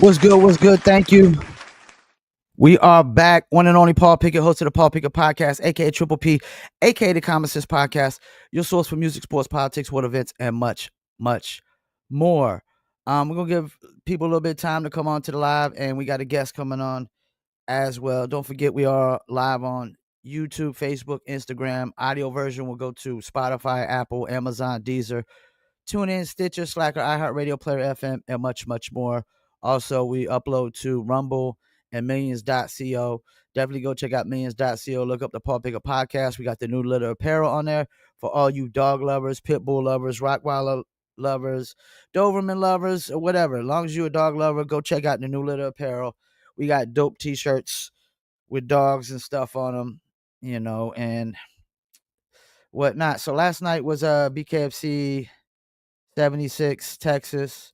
What's good? What's good? Thank you. We are back. One and only Paul Pickett, host of the Paul Pickett Podcast, aka Triple P, aka the Common Sense Podcast, your source for music, sports, politics, world events, and much, much more. We're gonna give people a little bit of time to come on to the live, and we got a guest coming on as well. Don't forget, we are live on YouTube, Facebook, Instagram. Audio version will go to Spotify, Apple, Amazon, Deezer, TuneIn, Stitcher, Slacker, iHeartRadio, Player FM, and much, much more. Also, we upload to Rumble and Millions.co. Definitely go check out Millions.co. Look up the Paul Pickett Podcast. We got the new litter apparel on there for all you dog lovers, pit bull lovers, Rottweiler lovers, Doberman lovers, or whatever. As long as you're a dog lover, go check out the new litter apparel. We got dope t-shirts with dogs and stuff on them, and whatnot. So last night was BKFC 76, Texas.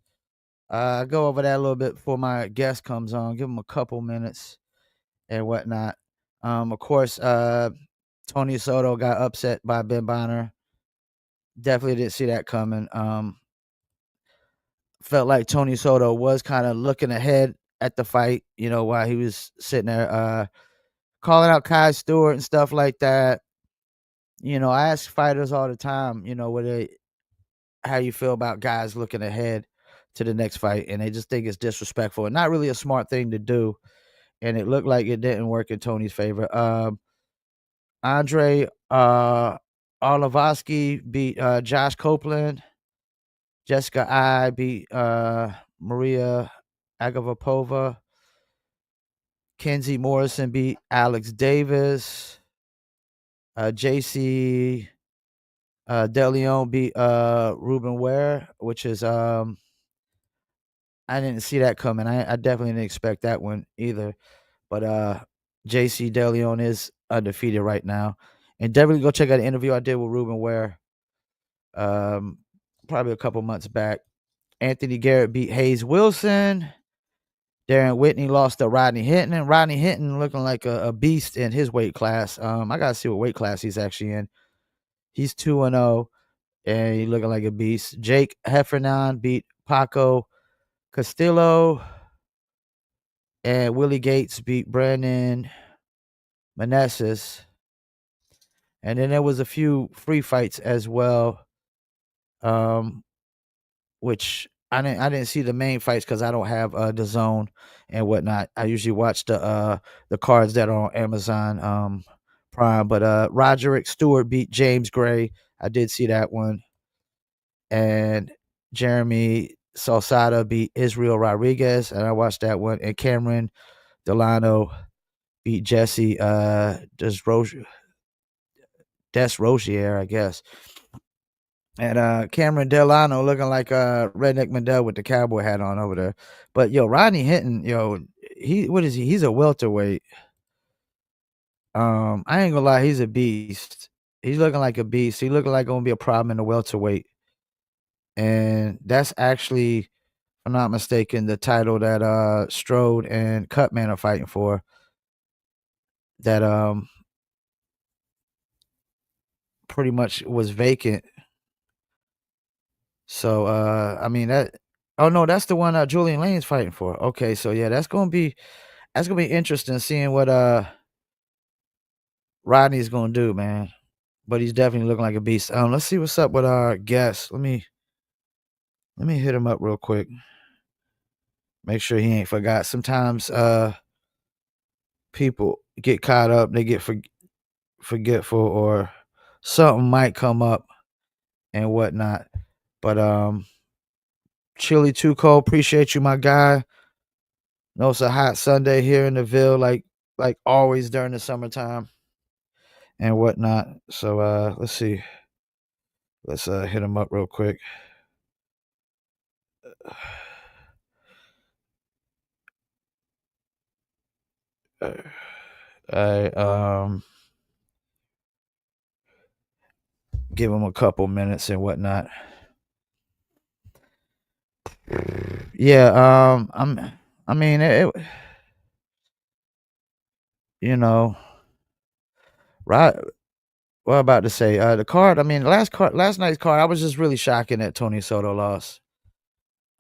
Go over that a little bit before my guest comes on. Give him a couple minutes and whatnot. Of course, Tony Soto got upset by Ben Bonner. Definitely didn't see that coming. Felt like Tony Soto was kind of looking ahead at the fight, while he was sitting there calling out Kai Stewart and stuff like that. I ask fighters all the time, how you feel about guys looking ahead to the next fight, and they just think it's disrespectful and not really a smart thing to do. And it looked like it didn't work in Tony's favor. Andre Arlovsky beat Josh Copeland. Jessica I beat Maria Agavapova. Kenzie Morrison beat Alex Davis. JC DeLeon beat Ruben Ware, which is I didn't see that coming. I definitely didn't expect that one either. But JC DeLeon is undefeated right now. And definitely go check out the interview I did with Ruben Ware probably a couple months back. Anthony Garrett beat Hayes Wilson. Darren Whitney lost to Rodney Hinton. And Rodney Hinton looking like a beast in his weight class. I got to see what weight class he's actually in. He's 2-0, and he's looking like a beast. Jake Heffernan beat Paco Castillo. And Willie Gates beat Brandon Meneses. And then there was a few free fights as well, which I didn't see the main fights because I don't have the Zone and whatnot. I usually watch the cards that are on Amazon Prime. But Roderick Stewart beat James Gray. I did see that one. And Jeremy Salsada beat Israel Rodriguez, and I watched that one. And Cameron Delano beat Jesse Desrosier, I guess. And Cameron Delano looking like Redneck Mandel with the cowboy hat on over there. But Rodney Hinton, what is he? He's a welterweight. I ain't gonna lie, he's a beast. He's looking like a beast. He looking like gonna be a problem in the welterweight. And that's actually, if I'm not mistaken, the title that Strode and Cutman are fighting for. That pretty much was vacant. So I mean that. Oh no, that's the one Julian Lane's fighting for. Okay, so yeah, that's gonna be interesting seeing what Rodney's gonna do, man. But he's definitely looking like a beast. Let's see what's up with our guest. Let me hit him up real quick. Make sure he ain't forgot. Sometimes people get caught up, they get forgetful, or something might come up and whatnot. But Chili Too Cold, appreciate you, my guy. No, it's a hot Sunday here in the Ville, like always during the summertime and whatnot. So let's see. Let's hit him up real quick. I give him a couple minutes and whatnot. Yeah, I mean, right. What I'm about to say, the card. I mean, last night's card. I was just really shocking that Tony Soto lost.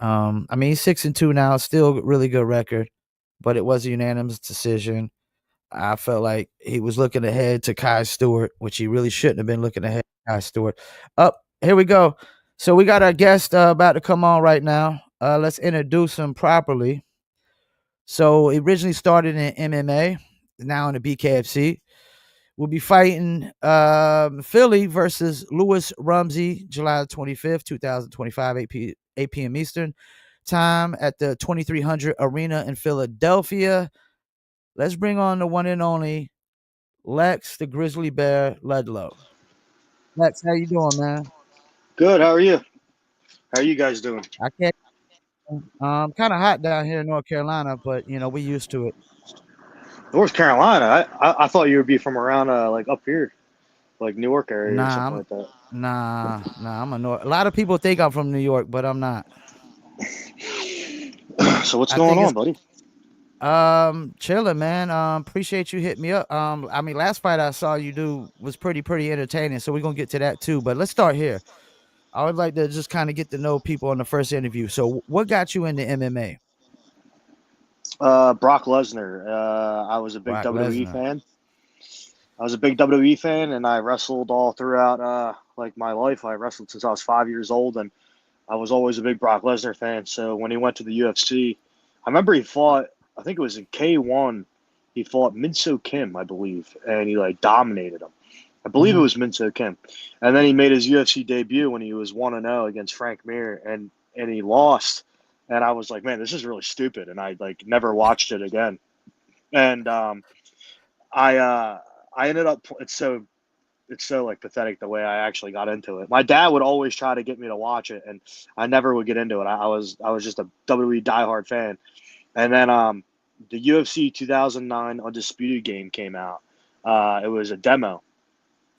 I mean, he's 6-2 now, still really good record, but it was a unanimous decision. I felt like he was looking ahead to Kai Stewart, which he really shouldn't have been looking ahead to Kai Stewart. Up, here we go. So we got our guest about to come on right now. Let's introduce him properly. So he originally started in MMA, now in the BKFC. We'll be fighting Philly versus Lewis Rumsey, July 25th, 2025, 8 p.m. Eastern time at the 2300 Arena in Philadelphia. Let's bring on the one and only Lex, the Grizzly Bear Ludlow. Lex, how you doing, man? Good. How are you? How are you guys doing? I can't. Kind of hot down here in North Carolina, but we used to it. North Carolina. I thought you would be from around like up here, like Newark area or Nah, something I'm like that. nah. I'm a North. A lot of people think I'm from New York, but I'm not. So what's I going think on, it's buddy? chilling, man. Appreciate you hitting me up. I mean, last fight I saw you do was pretty entertaining, so we're gonna get to that too. But let's start here. I would like to just kind of get to know people on the first interview. So, what got you into MMA? Brock Lesnar. I was a big Brock WWE Lesnar. fan. I was a big WWE fan, and I wrestled all throughout like my life. I wrestled since I was 5 years old, and I was always a big Brock Lesnar fan. So when he went to the UFC, I remember he fought. I think it was in K1. He fought Minso Kim, I believe, and he like dominated him. I believe it Mm-hmm. was Minso Kim, and then he made his UFC debut when he was 1-0 against Frank Mir, and he lost. And I was like, man, this is really stupid, and I like never watched it again. And I uh, I ended up. It's so like pathetic the way I actually got into it. My dad would always try to get me to watch it, and I never would get into it. I was just a WWE diehard fan, and then the UFC 2009 Undisputed game came out. It was a demo,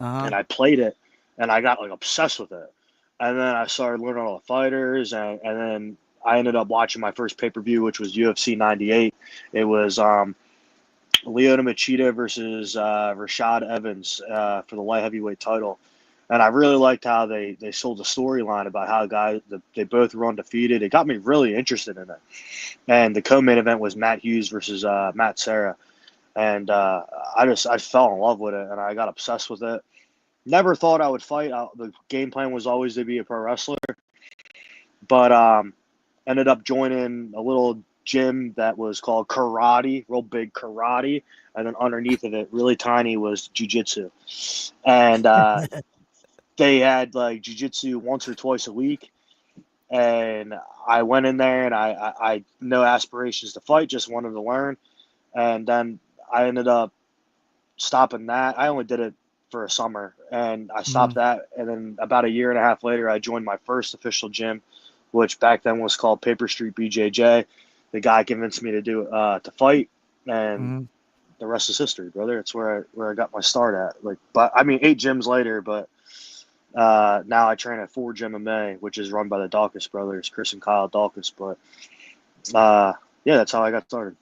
Uh huh. and I played it, and I got like obsessed with it. And then I started learning all the fighters, and then I ended up watching my first pay per view, which was UFC '98. It was Lyoto Machida versus Rashad Evans for the light heavyweight title. And I really liked how they sold the storyline about how they both were undefeated. It got me really interested in it. And the co-main event was Matt Hughes versus Matt Serra, and I fell in love with it, and I got obsessed with it. Never thought I would fight. The game plan was always to be a pro wrestler, but ended up joining a little gym that was called karate, real big karate, and then underneath of it, really tiny, was jujitsu, and they had like jujitsu once or twice a week. And I went in there, and I no aspirations to fight, just wanted to learn. And then I ended up stopping that. I only did it for a summer, and I stopped Mm-hmm. that. And then about a year and a half later, I joined my first official gym, which back then was called Paper Street BJJ. The guy convinced me to do to fight, and Mm-hmm. the rest is history, brother. It's where I got my start at. Like, but I mean, 8 gyms later, but now I train at Forge MMA, which is run by the Dawkins brothers, Chris and Kyle Dawkins. But yeah, that's how I got started.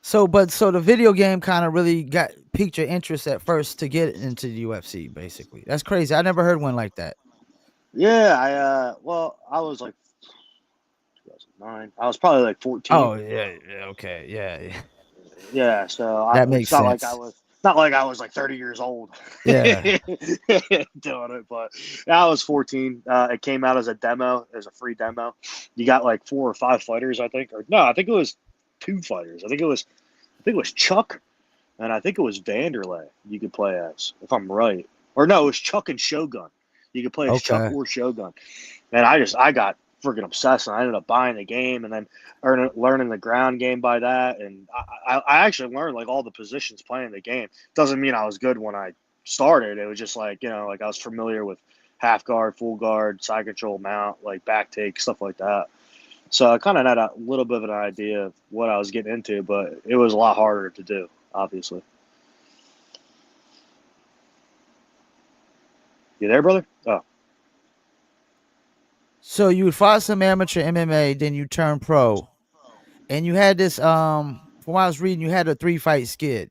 So the video game kind of really got piqued your interest at first to get into the UFC. Basically, that's crazy. I never heard one like that. Yeah, well, I was like 2009. I was probably like 14. Oh yeah, okay, yeah. Yeah, so That it's makes sense. not like I was like 30 years old Yeah. doing it, but yeah, I was 14. It came out as a demo, as a free demo. You got like 4 or 5 fighters, I think, or no, I think it was 2 fighters. I think it was Chuck, and I think it was Vanderlei. You could play as, if I'm right, or no, it was Chuck and Shogun. You could play as Chuck Okay. or Shogun, and I got freaking obsessed, and I ended up buying the game, and then learning the ground game by that, and I actually learned like all the positions playing the game. Doesn't mean I was good when I started. It was just like, like I was familiar with half guard, full guard, side control, mount, like back take, stuff like that. So I kind of had a little bit of an idea of what I was getting into, but it was a lot harder to do, obviously. You there, brother? Oh, So you fought some amateur MMA, then you turned pro, and you had this. From what I was reading, you had a 3-fight skid.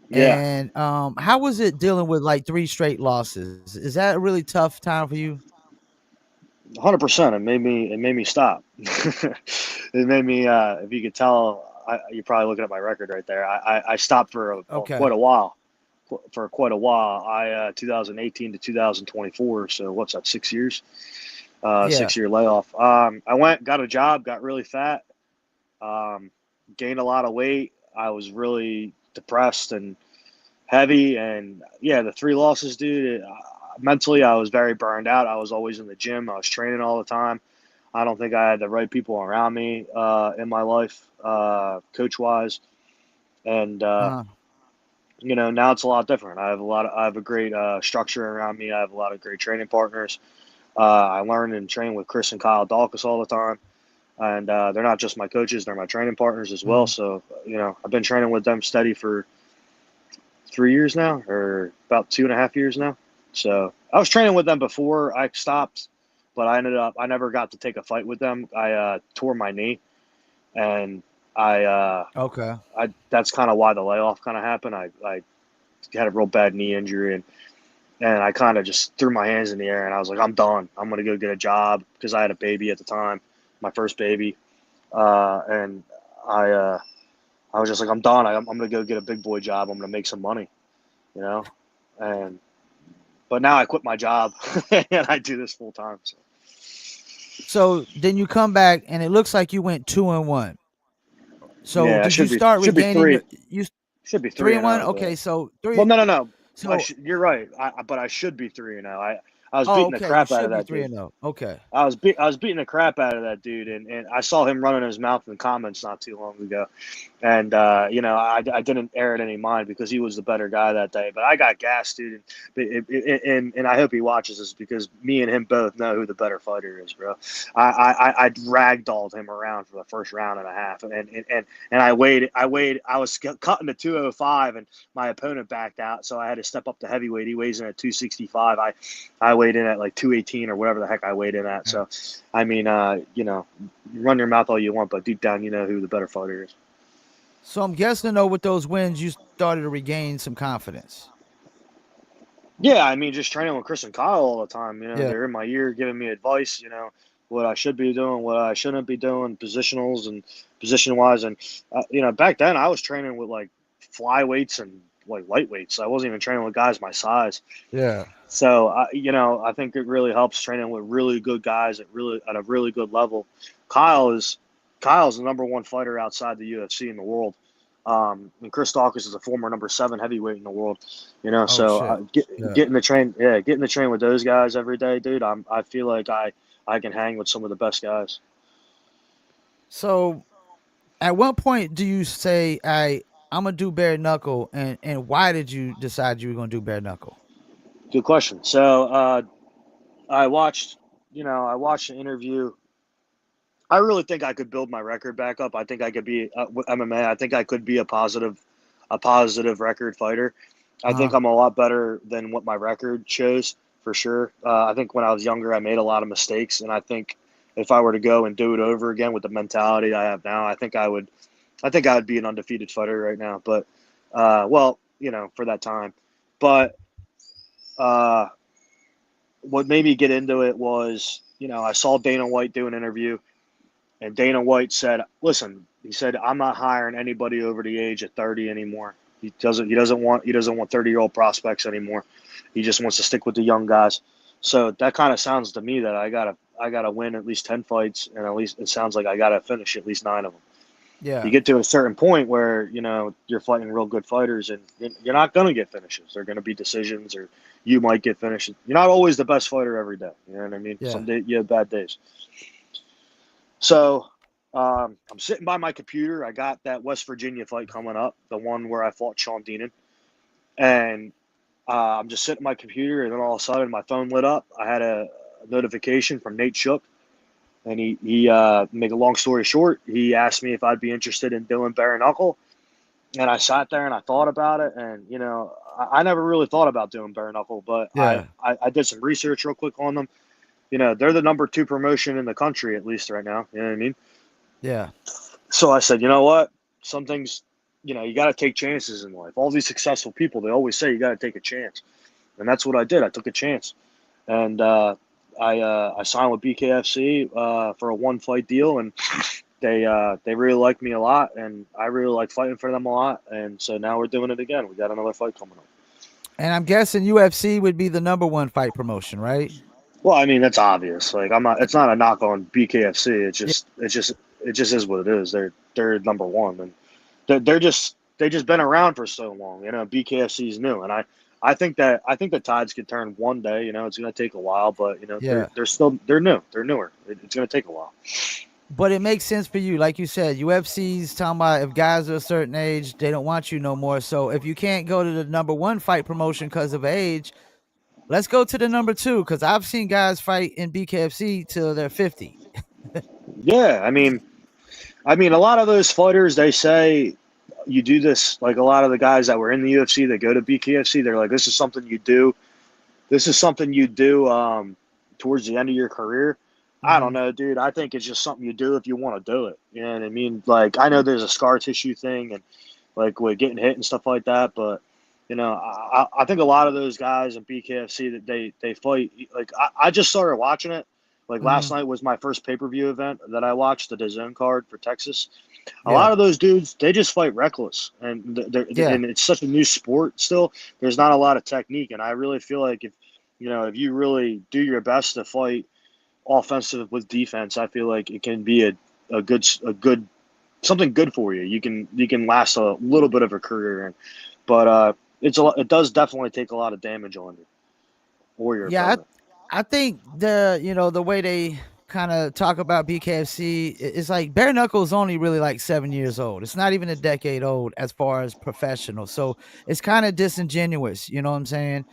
yeah. And how was it dealing with like 3 straight losses? Is that a really tough time for you? 100%. It made me stop. It made me. If you could tell, you're probably looking at my record right there. I stopped for Okay. quite a while. For quite a while. 2018 to 2024. So what's that? 6 years. Yeah. 6 year layoff. I went, got a job, got really fat, um, gained a lot of weight. I was really depressed and heavy, and yeah, the 3 losses, dude. Mentally, I was very burned out. I was always in the gym. I was training all the time. I don't think I had the right people around me in my life, coach wise, and Uh, now it's a lot different. I have a great structure around me. I have a lot of great training partners. I learn and train with Chris and Kyle Dawkins all the time, and they're not just my coaches; they're my training partners as well. mm. So I've been training with them steady for 3 years now, or about 2.5 years now. So I was training with them before I stopped, but I never got to take a fight with them. I tore my knee, and I, uh, Okay. that's kind of why the layoff kind of happened. I had a real bad knee injury, and I kind of just threw my hands in the air, and I was like, I'm done. I'm gonna go get a job because I had a baby at the time, my first baby, and I uh, I was just like, I'm done. I'm gonna go get a big boy job. I'm gonna make some money, you know, and but now I quit my job and I do this full time. So So then you come back and it looks like you went 2-1. So yeah, I did you start should be regaining three. your you Should be three three and and one? zero, Okay, but so well, three. no, no, no. So You're right. But I should be 3 and 0. I was oh, beating the okay, you crap out of should be that three dude. and 0. Okay. I was beating the crap out of that dude, and I saw him running his mouth in the comments not too long ago. And I didn't air it any mind because he was the better guy that day. But I got gassed, dude, and I hope he watches this because me and him both know who the better fighter is, bro. I ragdolled him around for the first round and a half, and I was cutting to 205, and my opponent backed out, so I had to step up to heavyweight. He weighs in at 265. I weighed in at like 218 or whatever the heck I weighed in at. Yeah. So I mean, you run your mouth all you want, but deep down, you know who the better fighter is. So I'm guessing though with those wins you started to regain some confidence. Yeah, I mean, just training with Chris and Kyle all the time. Yeah. They're in my ear giving me advice. What I should be doing, what I shouldn't be doing, positionals and position wise. And back then I was training with like flyweights and like lightweights. I wasn't even training with guys my size. Yeah. So I think it really helps training with really good guys at a really good level. Kyle is Kyle's the number one fighter outside the UFC in the world. And Chris Dawkins is a former number 7 heavyweight in the world. Oh So shit. Yeah. getting the train with those guys every day, dude. I feel like I can hang with some of the best guys. So at what point do you say I'm gonna do bare knuckle and why did you decide you were gonna do bare knuckle? Good question. So I watched I watched an interview. I really think I could build my record back up. I think I could be with MMA. I think I could be a positive record fighter. I think Uh-huh. I'm a lot better than what my record shows for sure. I think when I was younger, I made a lot of mistakes, and I think if I were to go and do it over again with the mentality I have now, I think I would. I think I would be an undefeated fighter right now. But well, for that time. But uh, what made me get into it was, I saw Dana White do an interview. And Dana White said, "Listen," he said, "I'm not hiring anybody over the age of 30 anymore. He doesn't want 30-year-old prospects anymore. He just wants to stick with the young guys." So that kind of sounds to me that I gotta win at least 10 fights, and at least it sounds like I gotta finish at least 9 of them. You Yeah. get to a certain point where you're fighting real good fighters, and you're not gonna get finishes. They're gonna be decisions, or you might get finishes. You're not always the best fighter every day. You know what I mean? Yeah. Some day you have bad days. So I'm sitting by my computer. I got that West Virginia fight coming up, the one where I fought Sean Deanan. And I'm just sitting at my computer, and then all of a sudden my phone lit up. I had a notification from Nate Shook. And make a long story short, he asked me if I'd be interested in doing bare knuckle. And I sat there and I thought about it. And, I never really thought about doing bare knuckle, but Yeah. I did some research real quick on them. They're the number 2 promotion in the country, at least right now. You know what I mean? Yeah. So I said, you know what? Some things, you got to take chances in life. All these successful people, they always say you got to take a chance. And that's what I did. I took a chance. And I signed with BKFC for a 1 fight deal, and they really like me a lot, and I really like fighting for them a lot, and so now we're doing it again. We got another fight coming up. And I'm guessing UFC would be the number one fight promotion, right? Well, I mean that's obvious. Like I'm not. It's not a knock on BKFC. Yeah. It just is what it is. They're number one, and they just been around for so long. You know, BKFC is new, and I think the tides could turn one day. You know, it's going to take a while, but you know Yeah. they're new. They're newer. It's going to take a while. But it makes sense for you. Like you said, UFC's talking about if guys are a certain age, they don't want you no more. So if you can't go to the number one fight promotion because of age, let's go to the number two. Because I've seen guys fight in BKFC till they're 50. Yeah, I mean, a lot of those fighters they say you do this. Like a lot of the guys that were in the UFC that go to BKFC, they're like, this is something you do. This is something you do towards the end of your career. I don't Mm-hmm. know, dude. I think it's just something you do if you want to do it. You know what I mean? Like I know there's a scar tissue thing and like with getting hit and stuff like that, but you know, I think a lot of those guys in BKFC that they fight. Like I just started watching it. Like last Mm-hmm. night was my first pay per view event that I watched, the DAZN card for Texas. A Yeah. lot of those dudes, they just fight reckless, and Yeah. and it's such a new sport still. There's not a lot of technique, and I really feel like if you really do your best to fight offensive with defense, I feel like it can be a good something good for you. You can last a little bit of a career in, but it does definitely take a lot of damage on you or your Yeah. opponent. I think the way they kind of talk about BKFC is like bare knuckles only really like 7 years old. It's not even a decade old as far as professional. So it's kind of disingenuous. You know what I'm saying?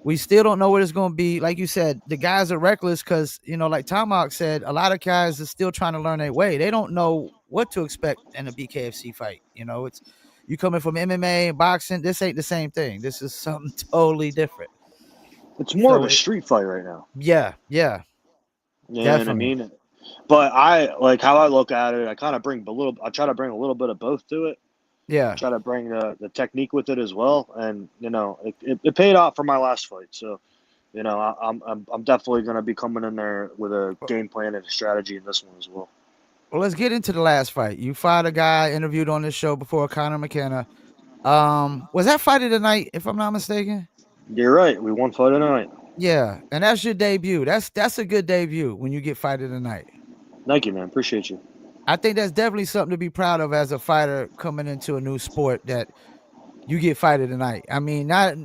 We still don't know what it's going to be. Like you said, the guys are reckless because, like Tomahawk said, a lot of guys are still trying to learn their way. They don't know what to expect in a BKFC fight. It's you coming from MMA and boxing. This ain't the same thing. This is something totally different. It's more of So a street fight right now. yeah, yeah, You know what I definitely. mean? But I like how I look at it. I kind of bring a little. I try to bring a little bit of both to it. Yeah. Try to bring the technique with it as well, and it paid off for my last fight. So I'm definitely going to be coming in there with a game plan and a strategy in this one as well. Well, let's get into the last fight. You fought a guy interviewed on this show before, Conor McKenna. Was that fight of the night, if I'm not mistaken? You're right. We won fight tonight. Yeah, and that's your debut. That's a good debut when you get fight of the night. Thank you, man. Appreciate you. I think that's definitely something to be proud of as a fighter coming into a new sport that you get fight of the night. I mean, not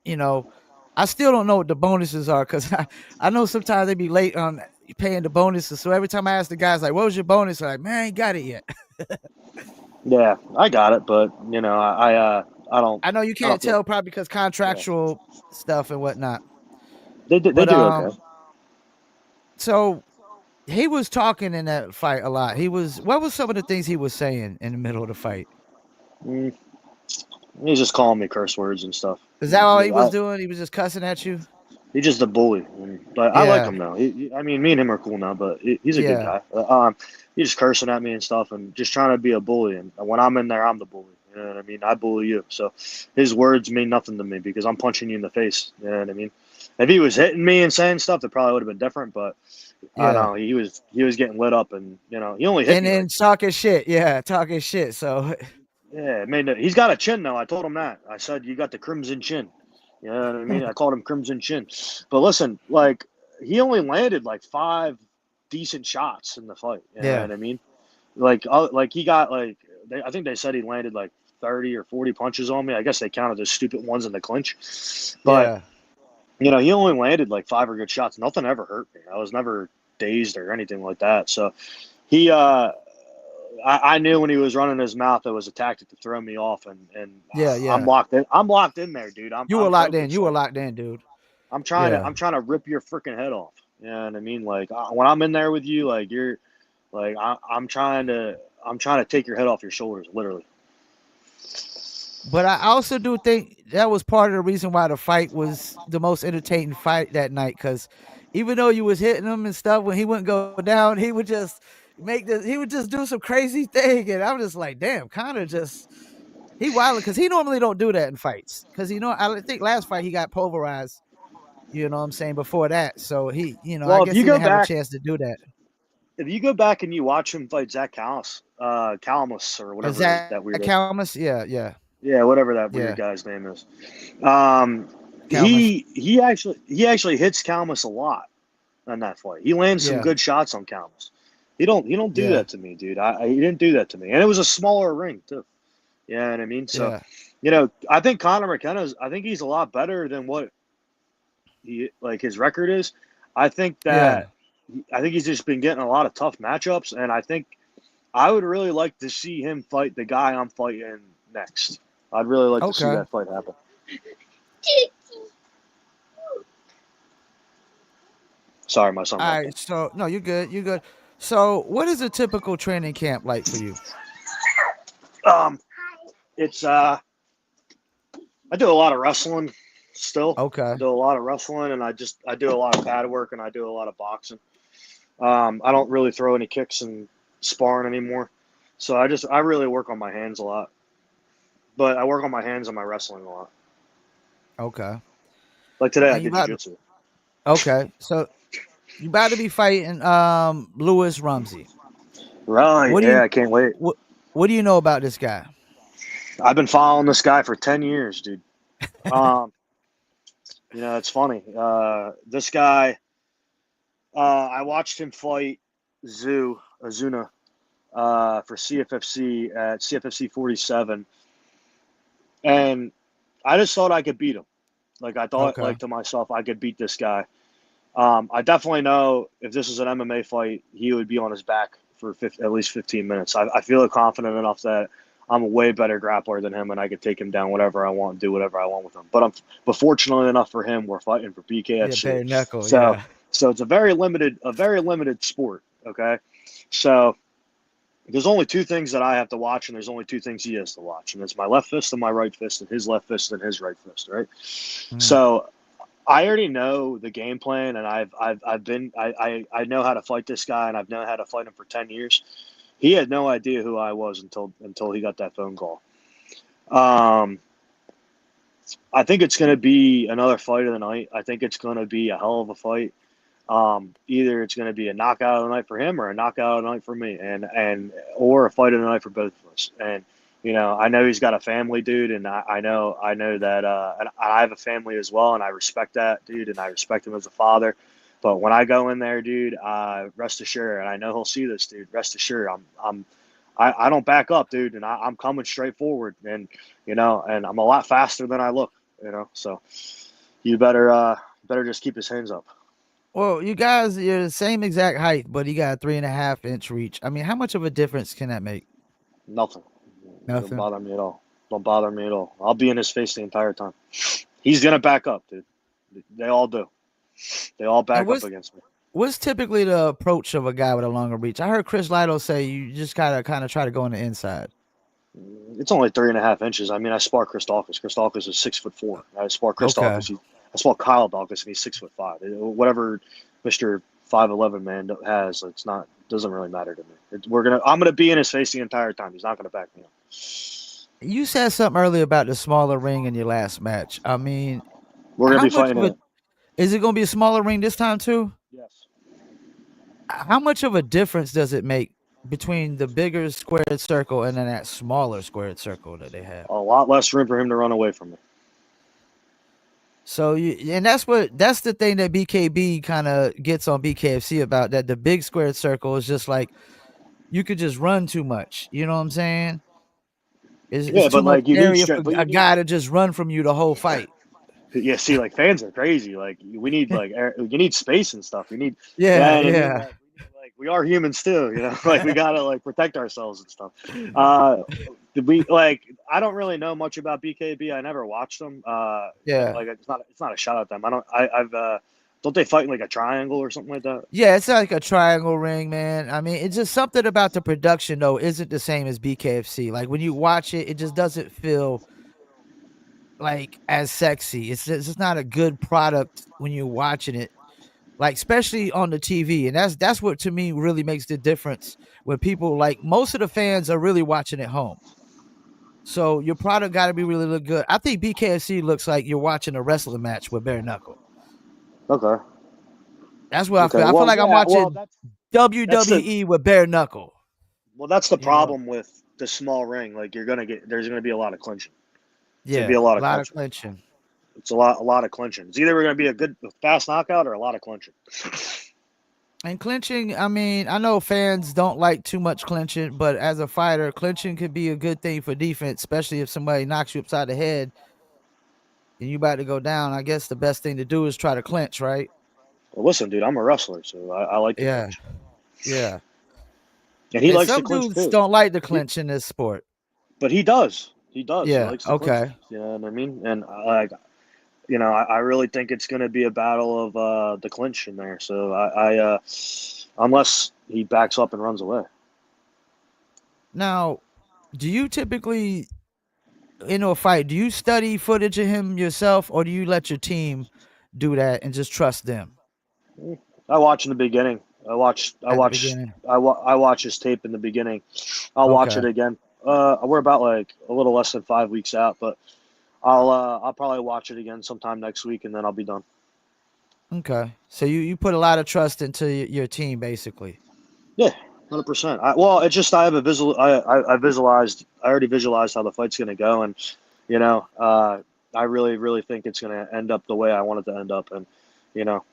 you know, I still don't know what the bonuses are because I know sometimes they be late on paying the bonuses. So every time I ask the guys like, "What was your bonus?" They're like, "Man, I ain't got it yet." Yeah, I got it, but I know you I don't can't feel tell probably because yeah. contractual stuff and whatnot. They But do okay. so he was talking in that fight a lot. What was some of the things he was saying in the middle of the fight? Mm, he's just calling me curse words and stuff. Is that all he was I, doing? He was just cussing at you? He's just a bully, but I like Yeah, him though. I mean, me and him are cool now, but he's a good yeah. guy. He's just cursing at me and stuff, and just trying to be a bully. And when I'm in there, I'm the bully. You know what I mean? I bully you, so his words mean nothing to me because I'm punching you in the face. You know what I mean? If he was hitting me and saying stuff, that probably would have been different. But I Yeah. know he was getting lit up, and he only hit And me then like talking shit. Yeah, talking shit. So yeah. He's got a chin though. I told him that. I said you got the crimson chin. You know what I mean? I called him Crimson Chin. But listen, like he only landed like 5 decent shots in the fight. You know yeah, what I mean? Like he got I think they said he landed like 30 or 40 punches on me. I guess they counted the stupid ones in the clinch. But yeah. he only landed like 5 or good shots. Nothing ever hurt me. I was never dazed or anything like that. So he I knew when he was running his mouth it was a tactic to throw me off, and Yeah, I'm yeah. locked in. I'm locked in there, dude. You were I'm locked in. focused. You were Like locked in, dude. I'm Yeah. trying to rip your freaking head off. You know what I mean? Like when I'm in there with you, like you're like I'm trying to take your head off your shoulders, literally. But I also do think that was part of the reason why the fight was the most entertaining fight that night. Because even though you was hitting him and stuff, when he wouldn't go down, he would just he would just do some crazy thing, and I'm just like, damn, Connor just he wild because he normally don't do that in fights. Because I think last fight he got pulverized, You know what I'm saying? Before that, so he, I Well, if guess you he go didn't have a back, chance to do that. and you watch him fight Zach Calamus or Is whatever that that weird, Calmus? Yeah. yeah, whatever that weird Yeah. guy's name is. Um, Calmus. he actually hits Calamus a lot on that fight. He lands some Yeah. good shots on Calamus. He don't do Yeah. that to me, dude. He didn't do that to me, and it was a smaller ring too. You know what I mean? So, Yeah. I think Conor McKenna's. I think he's a lot better than what his record is. I think Yeah. that I think he's just been getting a lot of tough matchups, and I think I would really like to see him fight the guy I'm fighting next. I'd really like to see Okay. that fight happen. Sorry, my son All walked in. right. So no, you're good. You're good. So what is a typical training camp like for you? Um, it's I do a lot of wrestling still. I Okay. do a lot of wrestling, and I do a lot of pad work, and I do a lot of boxing. I don't really throw any kicks and sparring anymore, so I really work on my hands a lot. But I work on my hands and my wrestling a lot. Okay. Like today, I And you did about jujitsu. okay. So you about to be fighting Lewis Rumsey. Right? What do Yeah, you I can't wait. what what do you know about this guy? I've been following this guy for 10 years, dude. Um, it's funny. This guy, I watched him fight Azuna, for CFFC at CFFC 47, and I just thought I could beat him. Like I thought, Okay. like to myself, I could beat this guy. I definitely know if this was an MMA fight, he would be on his back for at least 15 minutes. I feel confident enough that I'm a way better grappler than him, and I could take him down whatever I want and do whatever I want with him. But fortunately enough for him, we're fighting for Yeah, BKFC. bare knuckle. So Yeah. so it's a very limited sport. Okay, so there's only two things that I have to watch, and there's only two things he has to watch, and it's my left fist and my right fist, and his left fist and his right fist. Right. Mm. So I already know the game plan, and I know how to fight this guy, and I've known how to fight him for 10 years. He had no idea who I was until he got that phone call. Um, I think it's going to be another fight of the night. I think it's going to be a hell of a fight. Either it's going to be a knockout of the night for him or a knockout of the night for me, and or a fight of the night for both of us. And I know he's got a family, dude, and I know that, and I have a family as well, and I respect that, dude, and I respect him as a father. But when I go in there, dude, rest assured, and I know he'll see this, dude. Rest assured, I don't back up, dude, and I'm coming straight forward, and and I'm a lot faster than I look, So you better just keep his hands up. Well, you guys, you're the same exact height, but he got a 3.5 inch reach. I mean, how much of a difference can that make? Nothing. Don't Nothing. bother me at all. Don't bother me at all. I'll be in his face the entire time. He's gonna back up, dude. They all do. They all And back up against me. what's typically the approach of a guy with a longer reach? I heard Chris Lytle say you just gotta kind of try to go on the inside. It's only 3.5 inches. I mean, I spar Chris Dawkins. Chris Dawkins is 6'4". I spar Chris Okay. Dawkins. I spar Kyle Dawkins, and he's 6'5". Whatever Mister 5'11" man has, it's not doesn't really matter to me. I'm gonna be in his face the entire time. He's not gonna back me up. You said something earlier about the smaller ring in your last match. I mean, We're gonna how be much fighting of in a it. is it going to be a smaller ring this time too? Yes. How much of a difference does it make between the bigger squared circle and then that smaller squared circle that they have? A lot less room for him to run away from me. So and that's the thing that BKB kind of gets on BKFC about, that the big squared circle is just like you could just run too much. You know what I'm saying? It's Yeah, too but much like you need area for strength. But a you need. guy to just run from you the whole fight. Yeah, see, like fans are crazy. Like we need you need space and stuff. You need, Yeah, and I mean, yeah. like we are humans too. Like we gotta like protect ourselves and stuff. Uh, I don't really know much about BKB. I never watched them. Yeah. Like it's not a shot at them. I don't. I've don't they fight in like a triangle or something like that? Yeah, it's like a triangle ring, man. I mean, it's just something about the production though isn't the same as BKFC. Like when you watch it, it just doesn't feel like as sexy. It's just not a good product when you're watching it. Like especially on the TV. And that's what to me really makes the difference when people, like most of the fans are really watching at home. So your product got to be really look good. I think BKFC looks like you're watching a wrestling match with bare knuckle. Okay. That's what I Okay. feel. I feel Well, like I'm yeah. Well, watching that's the WWE with bare knuckle. You know, problem with the small ring. Like there's gonna be a lot of clinching. It's gonna be yeah, a lot a of lot of clinching. clinching. It's a lot of clinching. It's either gonna be a good fast knockout or a lot of clinching. And clinching, I mean, I know fans don't like too much clinching, but as a fighter, clinching could be a good thing for defense, especially if somebody knocks you upside the head and you about to go down. I guess the best thing to do is try to clinch, right? Well, listen, dude, I'm a wrestler, so I like to Yeah, clinch, yeah. and he And likes to some clinch dudes too. don't like to He, clinch in this sport. but he does. He does. He Yeah, likes to clinch. okay. You know what I mean? And like, I really think it's going to be a battle of the clinch in there. So unless he backs up and runs away. Now, do you typically into a fight, do you study footage of him yourself or do you let your team do that and just trust them I watch in the beginning. I watch. I at the watch. beginning? I watch his tape in the beginning. I'll watch Okay. it again. We're about like a little less than 5 weeks out, but I'll probably watch it again sometime next week, and then I'll be done. Okay. So you put a lot of trust into your team basically. Yeah, 100%. Well, it's just I have a visual. I visualized. I already visualized how the fight's gonna go, and you know, I really think it's gonna end up the way I want it to end up, and you know.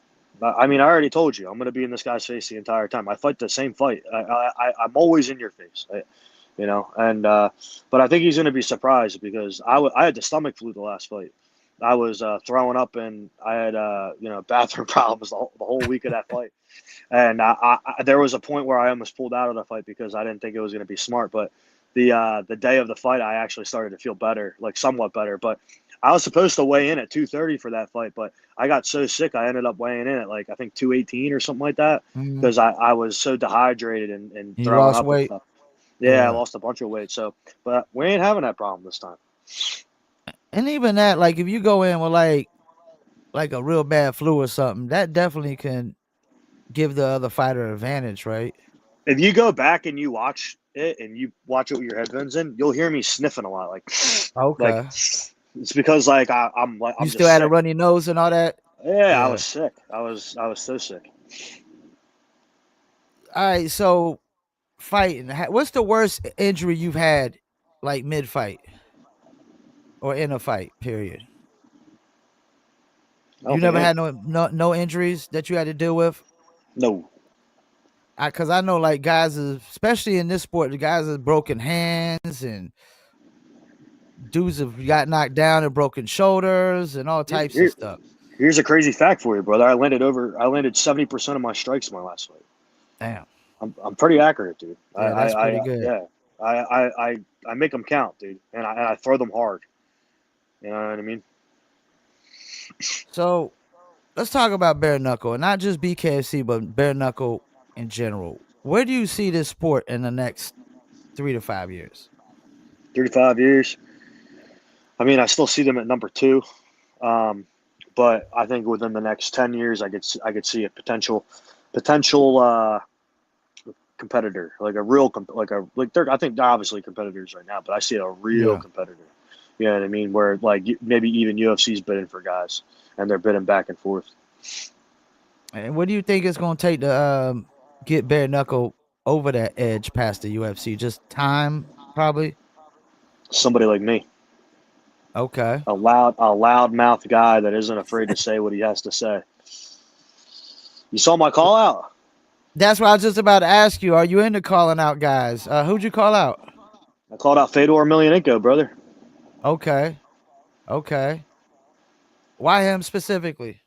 I mean, I already told you I'm going to be in this guy's face the entire time. I fight the same fight. I'm always in your face, and but I think he's going to be surprised because I had the stomach flu the last fight. I was throwing up and I had bathroom problems the whole week of that fight. And there was a point where I almost pulled out of the fight because I didn't think it was going to be smart. But the day of the fight, I actually started to feel better, like somewhat better. But I was supposed to weigh in at 230 for that fight, but I got so sick I ended up weighing in at like I think 218 or something like that Mhm. because I was so dehydrated and You throwing lost up and weight? stuff. Yeah, I Yeah. lost a bunch of weight. So, but we ain't having that problem this time. And even that, like if you go in with like a real bad flu or something, that definitely can give the other fighter an advantage, right? If you go back and you watch it and you watch it with your headphones in, you'll hear me sniffing a lot, like Okay. it's because like You I'm still just had a sick. runny nose and all that? Yeah, I Yeah. was sick. I was so sick. All right, so fighting, what's the worst injury you've had like mid-fight or in a fight, period? I don't You think never any. had no injuries that you had to deal with? No. Because I know like guys, especially in this sport, the guys have broken hands and dudes have got knocked down and broken shoulders and all Here, types of here, stuff. here's a crazy fact for you, brother. I landed 70% of my strikes in my last fight. Damn. I'm pretty accurate, dude. Yeah, that's pretty good. Yeah. I make them count, dude, and I throw them hard. You know what I mean? So let's talk about bare knuckle, and not just BKFC, but bare knuckle in general. Where do you see this sport in the next 3 to 5 years? 35 years. I mean, I still see them at number two. Um, but I think within the next 10 years, I could see a potential competitor, like a real like they're I think they're obviously competitors right now, but I see a real Yeah. competitor. You know what I mean? Where like maybe even UFC's bidding for guys, and they're bidding back and forth. And what do you think it's going to take to get bare knuckle over that edge past the UFC? Just time, probably. Somebody like me, Okay. a loud mouth guy that isn't afraid to say what he has to say. You saw my call out. That's what I was just about to ask you. Are you into calling out guys? Who'd you call out? I called out Fedor Emelianenko, brother, Okay. Okay. Why him specifically?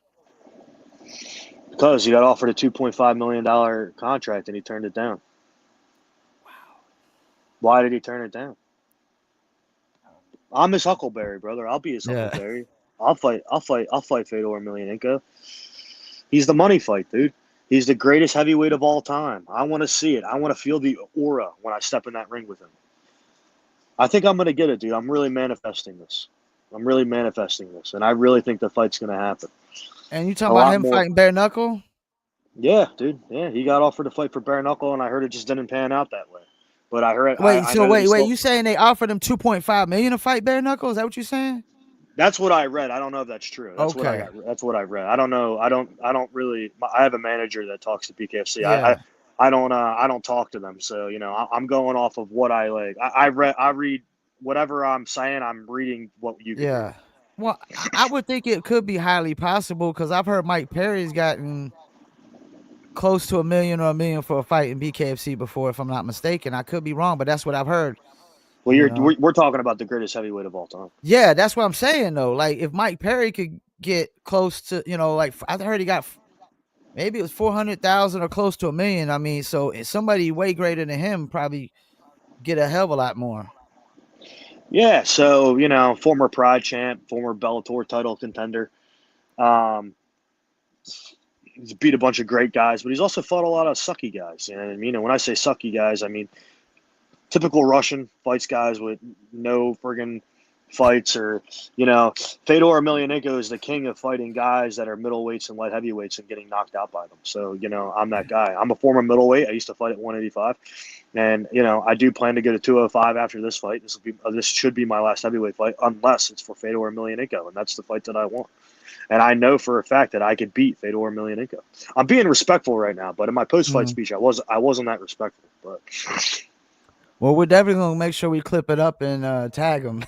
because he got offered a $2.5 million contract and he turned it down. Why did he turn it down? I'm his Huckleberry, brother. I'll be his Yeah. Huckleberry. I'll fight Fedor Emelianenko. He's the money fight, dude. He's the greatest heavyweight of all time. I want to see it. I want to feel the aura when I step in that ring with him. I think I'm gonna get it, dude. I'm really manifesting this. And I really think the fight's gonna happen. And you A talking about lot him more. fighting bare knuckle? Yeah, dude. Yeah, he got offered to fight for bare knuckle, and I heard it just didn't pan out that way. But I heard, Wait, I so know that wait, he's wait. still. You saying they offered him 2.5 million to fight bare knuckle? Is that what you saying? That's what I read. I don't know if that's true. That's what I Okay. got. That's what I read. I don't know. I don't really. I have a manager that talks to BKFC. Yeah. I don't. I don't talk to them. So I'm going off of what I like. I read. I read whatever I'm saying. I'm reading what you can read. Yeah. Well, I would think it could be highly possible because I've heard Mike Perry's gotten close to $1 million or $1 million for a fight in BKFC before, if I'm not mistaken. I could be wrong, but that's what I've heard. Well, You know. we're talking about the greatest heavyweight of all time. Yeah, that's what I'm saying though. Like if Mike Perry could get close to, like I heard he got maybe it was 400,000 or close to $1 million. I mean, so somebody way greater than him probably get a hell of a lot more. Yeah. So former Pride champ, former Bellator title contender. He's beat a bunch of great guys, but he's also fought a lot of sucky guys. And when I say sucky guys, I mean typical Russian fights guys with no friggin' fights, or Fedor Emelianenko is the king of fighting guys that are middleweights and light heavyweights and getting knocked out by them. So I'm that guy. I'm a former middleweight. I used to fight at 185, and I do plan to go to 205 after this fight. This should be my last heavyweight fight, unless it's for Fedor Emelianenko, and that's the fight that I want. And I know for a fact that I could beat Fedor Emelianenko. I'm being respectful right now, but in my post-fight speech, I wasn't that respectful. But well, we're definitely gonna make sure we clip it up and tag him.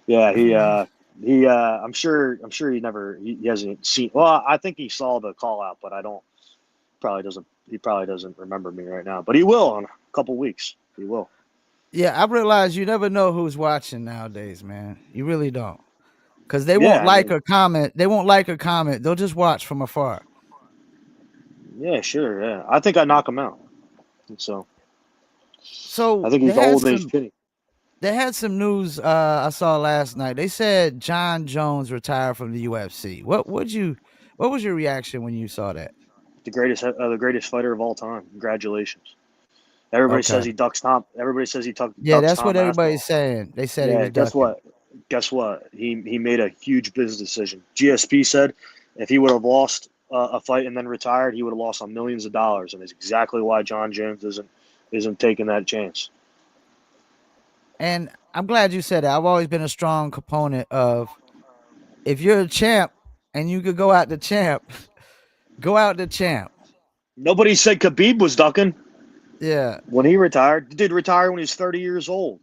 yeah, I'm sure he hasn't seen. Well, I think he saw the call out, but he probably doesn't remember me right now. But he will in a couple weeks. He will. Yeah, I realize you never know who's watching nowadays, man. You really don't. Because they won't like or comment. They won't like or comment. They'll just watch from afar. Yeah, sure. Yeah, I think I knock him out. So I think he's they the had old age some kitty. they had some news I saw last night. They said John Jones retired from the UFC. What was your reaction when you saw that? The greatest fighter of all time. Congratulations. Everybody says Okay. he ducks Tom. Everybody says he Yeah, ducks that's what Tom everybody's Aspinall. saying. They said he Yeah, was guess ducking. what? Guess what? He made a huge business decision. GSP said if he would have lost a fight and then retired, he would have lost on millions of dollars, and it's exactly why John Jones isn't taking that chance. And I'm glad you said that. I've always been a strong component of if you're a champ and you could go out the champ, go out the champ. Nobody said Khabib was ducking Yeah. when he retired. He did retire when he was 30 years old.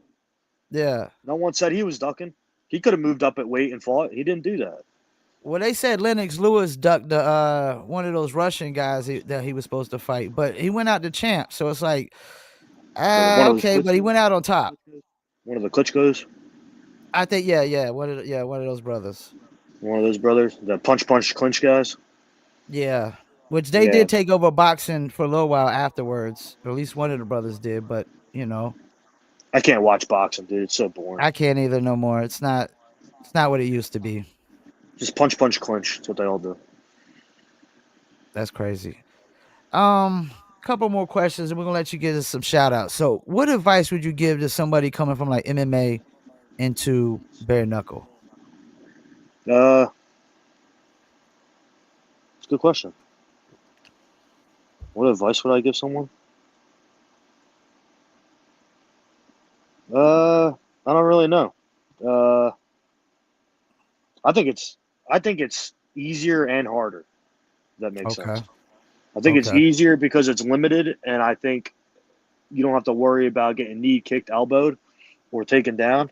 Yeah. No one said he was ducking. He could have moved up at weight and fought. He didn't do that. Well, they said Lennox Lewis ducked the one of those Russian guys that he was supposed to fight, but he went out the champ. So it's like, One of those okay, but he went out on top. One of the Klitschko's. I think, yeah, one of those brothers. One of those brothers, the punch clinch guys. Yeah, which they Yeah, did take over boxing for a little while afterwards. Or at least one of the brothers did, but I can't watch boxing, dude. It's so boring. I can't either no more. It's not what it used to be. Just punch clinch. That's what they all do. That's crazy. Couple more questions and we're gonna let you give us some shout outs. So what advice would you give to somebody coming from like MMA into bare knuckle? It's a good question. What advice would I give someone? I don't really know. I think it's easier and harder. If that makes Okay. sense. I think it's Okay. easier because it's limited, and I think you don't have to worry about getting knee kicked, elbowed, or taken down.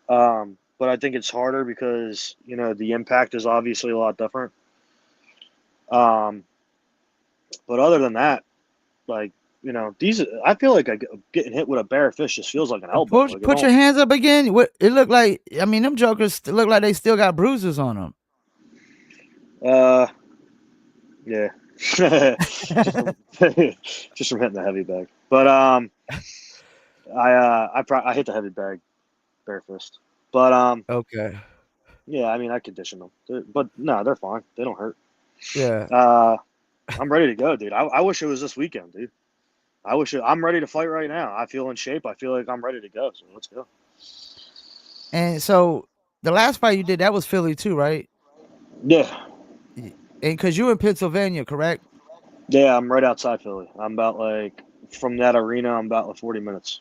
But I think it's harder because the impact is obviously a lot different. But other than that, like these, I feel like getting hit with a bare fist just feels like an elbow. Put your hands up again. What it looked like? I mean, them jokers look like they still got bruises on them. Yeah, just from hitting the heavy bag. But I hit the heavy bag bare fist. But Okay. yeah, I mean I condition them, but no, they're fine. They don't hurt. Yeah. I'm ready to go, dude. I wish it was this weekend, dude. I'm ready to fight right now. I feel in shape. I feel like I'm ready to go. So let's go. And so the last fight you did, that was Philly too, right? Yeah. And because you're in Pennsylvania, correct? Yeah, I'm right outside Philly. I'm about from that arena, I'm about 40 minutes.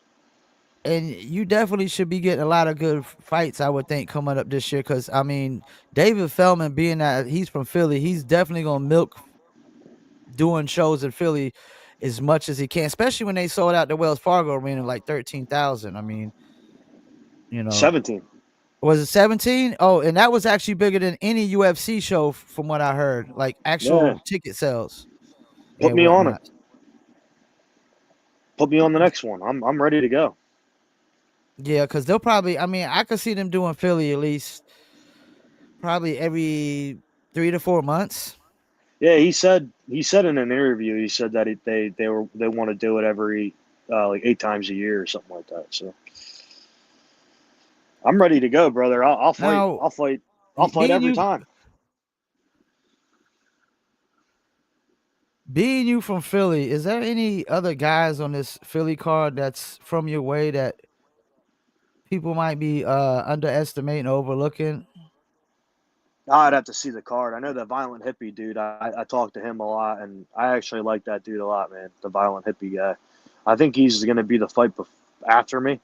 and you definitely should be getting a lot of good fights, I would think, coming up this year. Because I mean, David Feldman, being that he's from Philly, he's definitely gonna milk doing shows in Philly as much as he can, especially when they sold out the Wells Fargo Arena like 13,000. I mean, you know, 17. was it 17? Oh, and that was actually bigger than any UFC show, from what I heard, like Yeah, actual ticket sales put and me on it. whatnot. Put me on the next one. I'm ready to go. Yeah, because they'll probably, I mean, I could see them doing Philly at least probably every 3 to 4 months. Yeah, he said in an interview, he said that they want to do it every like 8 times a year or something like that. So I'm ready to go, brother. I'll fight. Now, I'll fight. I'll fight being every you time. being you from Philly, is there any other guys on this Philly card that's from your way that people might be underestimating, overlooking? I'd have to see the card. I know the violent hippie dude. I talked to him a lot, and I actually like that dude a lot, man. The violent hippie guy. I think he's going to be the fight after me.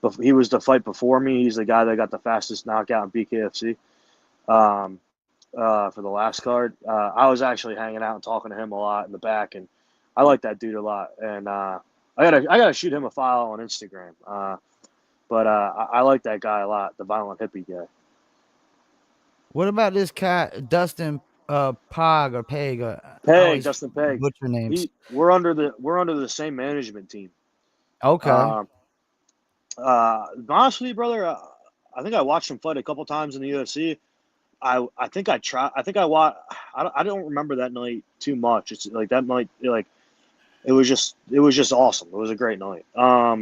But he was the fight before me. He's the guy that got the fastest knockout in BKFC um, for the last card. I was actually hanging out and talking to him a lot in the back, and I like that dude a lot. And I gotta shoot him a follow on Instagram. But I like that guy a lot, the violent hippie guy. What about this guy Dustin Pog or Peg? I Peg, always Dustin Peg. butcher names. We're under the same management team. Okay. Um, Honestly, brother, I think I watched him fight a couple times in the UFC. I think I tried. I think I watched. I don't remember that night too much. It's like that night. Like it was just awesome. It was a great night. I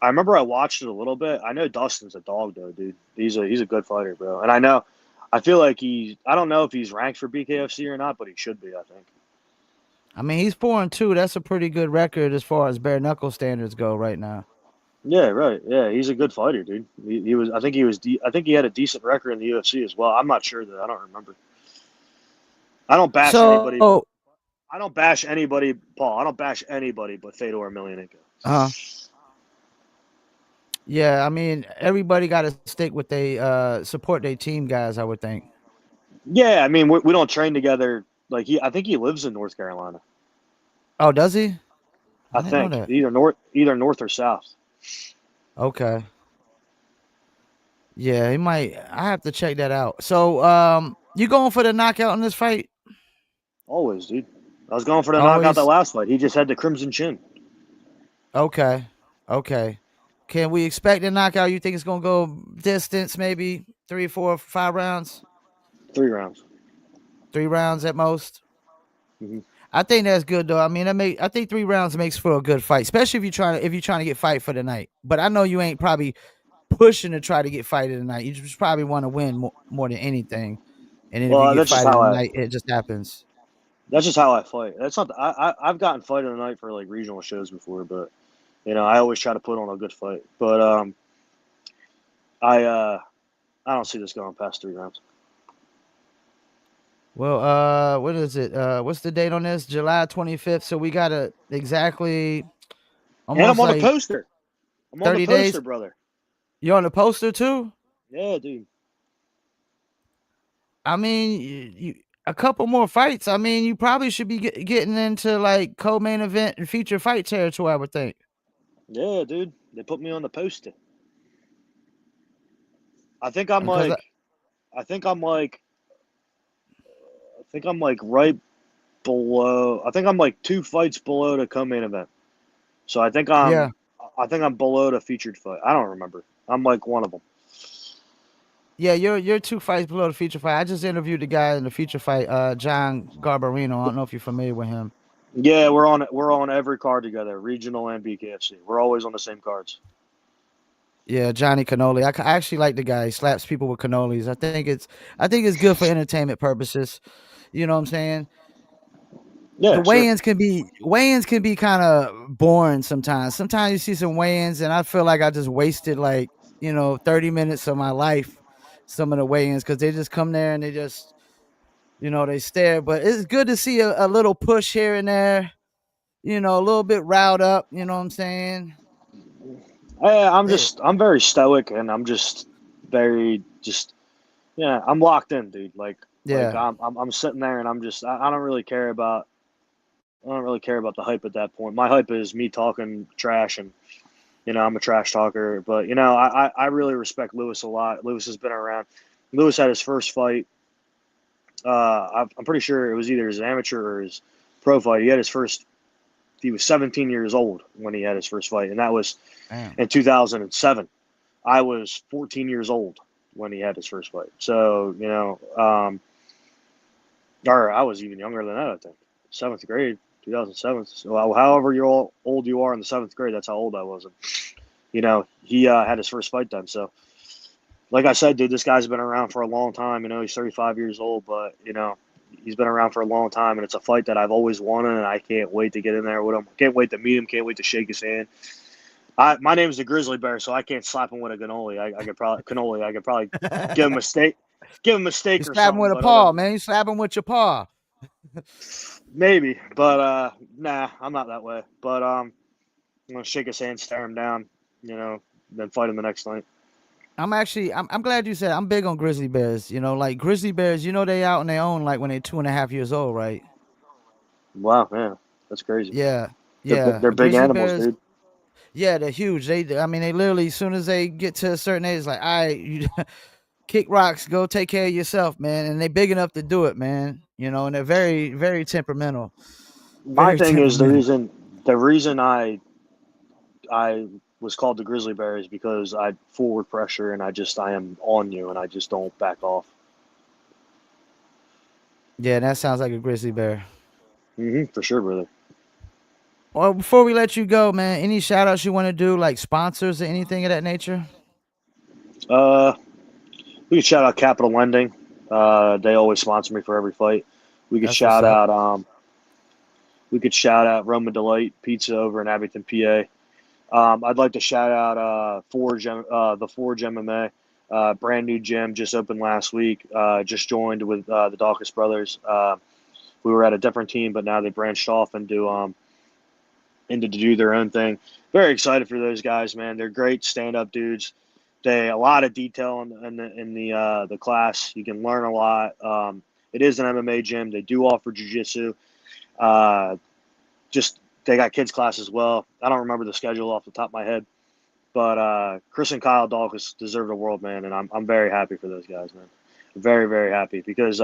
remember I watched it a little bit. I know Dustin's a dog though, dude. He's a good fighter, bro. And I know. I feel like I don't know if he's ranked for BKFC or not, but he should be. I think. I mean, he's 4-2. That's a pretty good record as far as bare knuckle standards go right now. Yeah, right. Yeah, he's a good fighter, dude. He was. I think he was. I think he had a decent record in the UFC as well. I'm not sure though. I don't remember. I don't bash anybody, So, but I don't bash anybody, Paul. I don't bash anybody but Fedor Emelianenko. uh, yeah, I mean, everybody got to stick with they support their team guys, I would think. Yeah, I mean we don't train together. Like I think he lives in North Carolina. Oh, does he? I I didn't know think that. either north or south. Okay. Yeah, he might. I have to check that out. So, you going for the knockout in this fight? Always, dude. I was going for the knockout that Always. last fight. He just had the crimson chin. Okay. Okay. Can we expect a knockout? You think it's gonna go distance, maybe 3, 4, 5 rounds? 3 rounds. 3 rounds at most. Hmm. I think that's good though. I mean, I think 3 rounds makes for a good fight, especially if you're trying to get fight for the night. But I know you ain't probably pushing to try to get fight of the night. You just probably want to win more than anything. And then if you Well, get that's just fight of how the I. night, it just happens. That's just how I fight. That's not. I've gotten fight of the night for like regional shows before, but I always try to put on a good fight. But I I don't see this going past 3 rounds. Well, what is it? What's the date on this? July 25th. So we got a exactly And I'm almost on the like poster. I'm on the 30 days. poster, brother. You're on the poster too? Yeah, dude. I mean, a couple more fights. I mean, you probably should be getting into like co-main event and feature fight territory, I would think. Yeah, dude. They put me on the poster. I think I'm Because like. I think I'm like. I think I'm like right below. I think I'm like 2 fights below the co-main event. So I think yeah. I'm. I think I'm below the featured fight. I don't remember. I'm like one of them. Yeah, you're 2 fights below the feature fight. I just interviewed the guy in the feature fight, John Garbarino. I don't know if you're familiar with him. Yeah, we're on every card together, regional and BKFC. We're always on the same cards. Yeah, Johnny Cannoli. I actually like the guy. He slaps people with cannolis. I think it's good for entertainment purposes. You know what I'm saying? The Yeah, sure. weigh-ins can be kind of boring sometimes. Sometimes you see some weigh-ins and I feel like I just wasted like 30 minutes of my life. Some of the weigh-ins because they just come there and they just they stare. But it's good to see a little push here and there. A little bit riled up. You know what I'm saying? I'm very stoic, and I'm just very just yeah. I'm locked in, dude. Like Yeah. I'm sitting there, and I don't really care about the hype at that point. My hype is me talking trash, and I'm a trash talker. But I really respect Lewis a lot. Lewis has been around. Lewis had his first fight. I'm pretty sure it was either his amateur or his pro fight. He had his first. He was 17 years old when he had his first fight, and that was Damn. in 2007. I was 14 years old when he had his first fight. So or I was even younger than that. I think seventh grade, 2007. So however old you are in the seventh grade, that's how old I was. And he had his first fight then. So like I said, dude, this guy's been around for a long time. He's 35 years old, but he's been around for a long time, and it's a fight that I've always wanted, and I can't wait to get in there with him. Can't wait to meet him. Can't wait to shake his hand. My name is the Grizzly Bear, so I can't slap him with a cannoli. I could probably give him a steak, You or slap him something. with a But other paw, than man. You slap him with your paw. maybe, but nah, I'm not that way. But I'm gonna shake his hand, stare him down, then fight him the next night. I'm glad you said I'm big on grizzly bears. Like grizzly bears, they out on their own like when they're 2.5 years old, right? Wow, man, that's crazy. Yeah. Yeah. They're big Grizzly animals, bears, dude. yeah, they're huge. I mean, they literally, as soon as they get to a certain age, like, all right, you kick rocks, go take care of yourself, man. And they big enough to do it, man. And they're very, very temperamental. My Very thing is temperamental. the reason I was called the Grizzly Bear is because I forward pressure and I am on you and I just don't back off. Yeah, that sounds like a grizzly bear. For sure, brother. Well, before we let you go, man, any shout outs you want to do, like sponsors or anything of that nature? Uh, we could shout out Capital Lending. They always sponsor me for every fight. We could That's what's shout up. out Roma Delight Pizza over in Abington, PA. I'd like to shout out the Forge MMA, brand new gym just opened last week. Just joined with the Dawkins brothers. We were at a different team, but now they branched off into to do their own thing. Very excited for those guys, man. They're great stand-up dudes. They a lot of detail in the class. You can learn a lot. It is an MMA gym. They do offer jiu-jitsu. Uh, just they got kids class as well. I don't remember the schedule off the top of my head, but Chris and Kyle Dawkins deserve the world, man, and I'm very happy for those guys, man. Very very happy because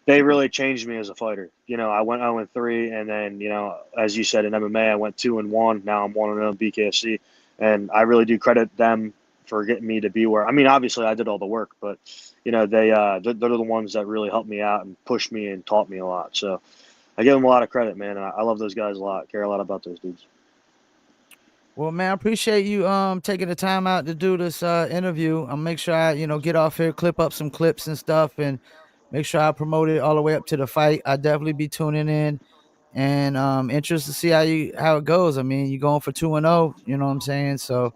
they really changed me as a fighter. I went 0-3, and then as you said in MMA, I went 2-1. Now I'm 1-0 in BKFC, and I really do credit them for getting me to be where. I mean, obviously I did all the work, but they're the ones that really helped me out and pushed me and taught me a lot. So I give them a lot of credit, man. And I love those guys a lot. Care a lot about those dudes. Well, man, I appreciate you taking the time out to do this interview. I'll make sure I, get off here, clip up some clips and stuff, and make sure I promote it all the way up to the fight. I definitely be tuning in and interested to see how it goes. I mean, you're going for 2-0, you know what I'm saying? So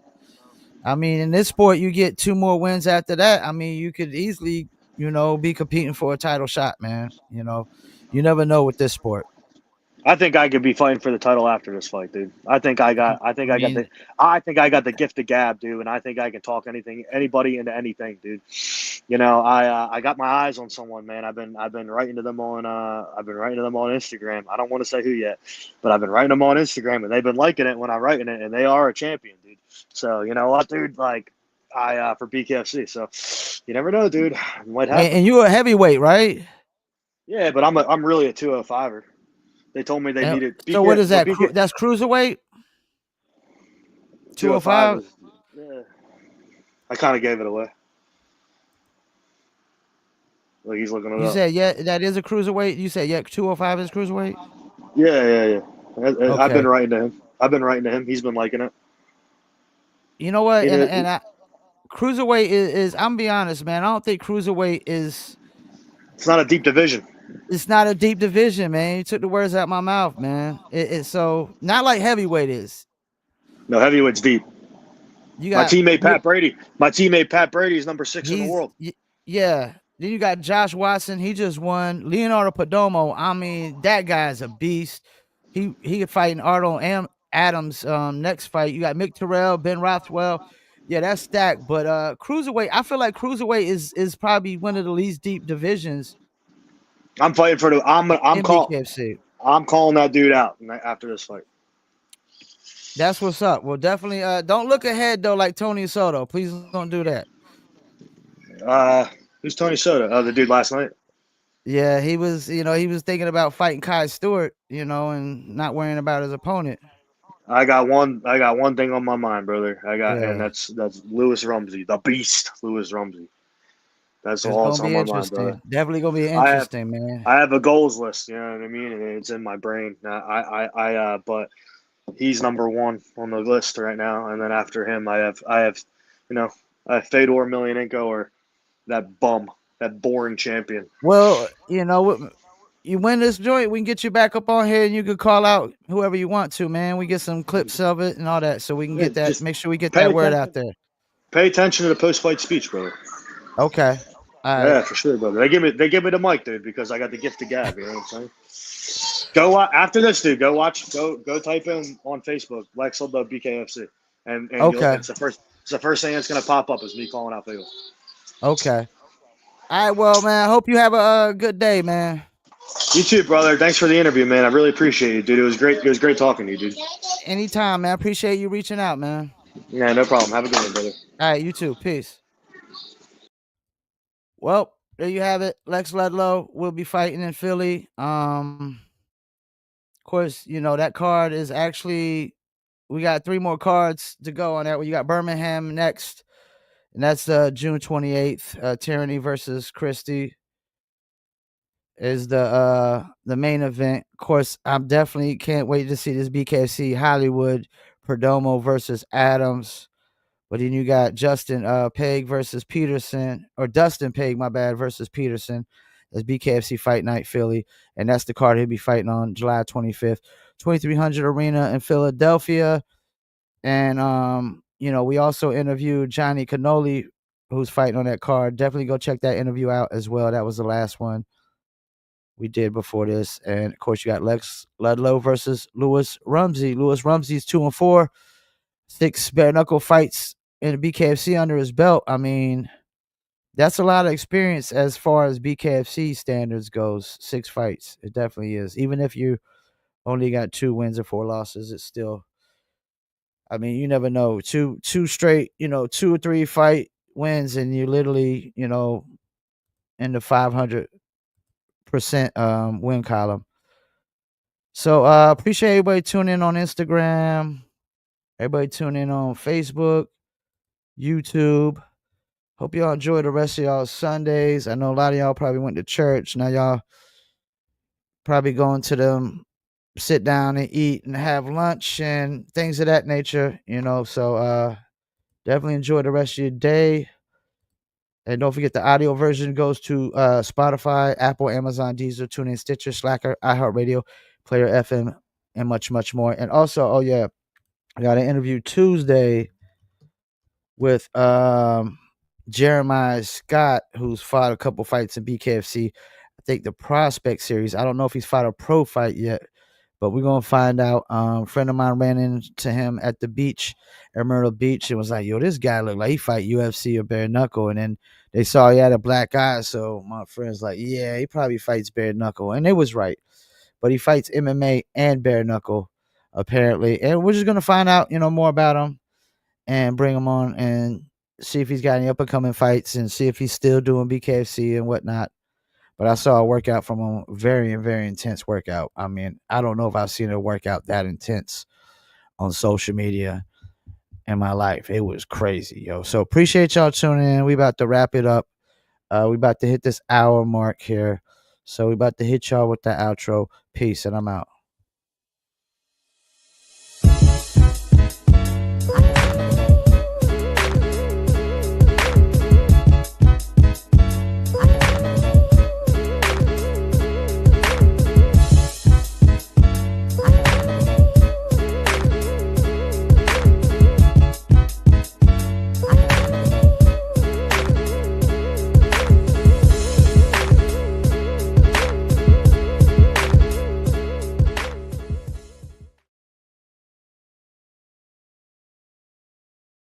I mean, in this sport, you get 2 more wins after that. I mean, you could easily, be competing for a title shot, man. You never know with this sport. I think I could be fighting for the title after this fight, dude. I think I got. I think I I got the. mean, I think I got the gift of gab, dude, and I think I can talk anybody into anything, dude. I got my eyes on someone, man. I've been writing to them on Instagram. I don't want to say who yet, but I've been writing them on Instagram, and they've been liking it when I'm writing it, and they are a champion, dude. So you know what, dude? Like I for BKFC. So you never know, dude. It might happen. and you're a heavyweight, right? Yeah, but I'm really a 205er. They told me they And needed so what is that? BK That's cruiserweight, 205 205. is. Yeah, I kind of gave it away. Like he's looking it You up. said yeah, that is a cruiserweight. You said yeah, 205 is cruiserweight. Yeah. I've been Okay. writing to him. He's been liking it. You know what? He And did. and I, cruiserweight is I'm gonna be honest, man. I don't think cruiserweight is. It's not a deep division. It's not a deep division, man. You took the words out my mouth, man. It's so not like heavyweight is. No, heavyweight's deep. You My got teammate you. Pat Brady. My teammate Pat Brady is number 6 in the He's world. yeah. Then you got Josh Watson. He just won. Leonardo Perdomo. I mean, that guy's a beast. He could fight in Adams next fight. You got Mick Terrell, Ben Rothwell. Yeah, that's stacked. But cruiserweight, I feel like cruiserweight is probably one of the least deep divisions I'm fighting for the. in BKFC. I'm calling that dude out after this fight. That's what's up. Well, definitely don't look ahead though like Tony Soto. Please don't do that. Who's Tony Soto? Oh, the dude last night. Yeah, he was thinking about fighting Kai Stewart, and not worrying about his opponent. I got one thing on my mind, brother. And Yeah. that's Lewis Rumsey, the beast, Lewis Rumsey. That's It's all gonna that's on be my mind, brother. interesting. Definitely gonna be I have interesting, man. I have a goals list, you know what I mean, and it's in my brain. But he's number one on the list right now, and then after him, you know, I have Fedor Emelianenko or that bum, that boring champion. Well, you win this joint, we can get you back up on here and you can call out whoever you want to, man. We get some clips of it and all that, so we can Yeah, get that. just Make sure we get pay that word out attention. there. Pay attention to the post-fight speech, brother. Okay. All right. Yeah, for sure, brother. They give me the mic, dude, because I got the gift of gab. You know what I'm saying? After this, dude. Go type in on Facebook Lex Ludlow BKFC, and Okay. it's the first thing that's gonna pop up is me calling out Bagel. Okay. All right. Well, man, I hope you have a good day, man. You too, brother. Thanks for the interview, man. I really appreciate you, dude. It was great. It was great talking to you, dude. Anytime, man. I appreciate you reaching out, man. Yeah, no problem. Have a good one, brother. All right, you too. Peace. Well, there you have it. Lex Ludlow will be fighting in Philly. Of course, that card is actually we got 3 more cards to go on that. You got Birmingham next, and that's June 28th. Tyranny versus Christie is the main event. Of course, I'm definitely can't wait to see this BKFC Hollywood Perdomo versus Adams. But then you got Justin Peg versus Peterson, or Dustin Peg, my bad, versus Peterson. That's BKFC Fight Night Philly, and that's the card he'll be fighting on July 25th, 2300 Arena in Philadelphia. And we also interviewed Johnny Cannoli, who's fighting on that card. Definitely go check that interview out as well. That was the last one we did before this. And of course, you got Lex Ludlow versus Lewis Rumsey. Lewis Rumsey's 2-4, 6 bare knuckle fights in the BKFC under his belt. I mean, that's a lot of experience as far as BKFC standards goes. 6 fights, it definitely is. Even if you only got 2 wins or 4 losses, it's still. I mean, you never know. Two straight, 2 or 3 fight wins, and you literally, in the 500% win column. So appreciate everybody tuning in on Instagram. Everybody tune in on Facebook, YouTube. Hope y'all enjoy the rest of y'all Sundays. I know a lot of y'all probably went to church. Now y'all probably going to them sit down and eat and have lunch and things of that nature, So definitely enjoy the rest of your day. And don't forget the audio version goes to Spotify, Apple, Amazon, Deezer, TuneIn, Stitcher, Slacker, iHeartRadio, Player FM, and much, much more. And also, oh yeah, I got an interview Tuesday with Jeremiah Scott, who's fought a couple fights in BKFC. I think the Prospect Series. I don't know if he's fought a pro fight yet, but we're gonna find out. A friend of mine ran into him at the beach, at Myrtle Beach, and was like, "Yo, this guy looked like he fight UFC or bare knuckle." And then they saw he had a black eye, so my friend's like, "Yeah, he probably fights bare knuckle," and they was right. But he fights MMA and bare knuckle, apparently. And we're just gonna find out, more about him and bring him on and see if he's got any up and coming fights and see if he's still doing BKFC and whatnot. But I saw a workout from him, very, very intense workout. I mean, I don't know if I've seen a workout that intense on social media in my life. It was crazy, yo. So appreciate y'all tuning in. We about to wrap it up. We about to hit this hour mark here. So we about to hit y'all with the outro. Peace, and I'm out.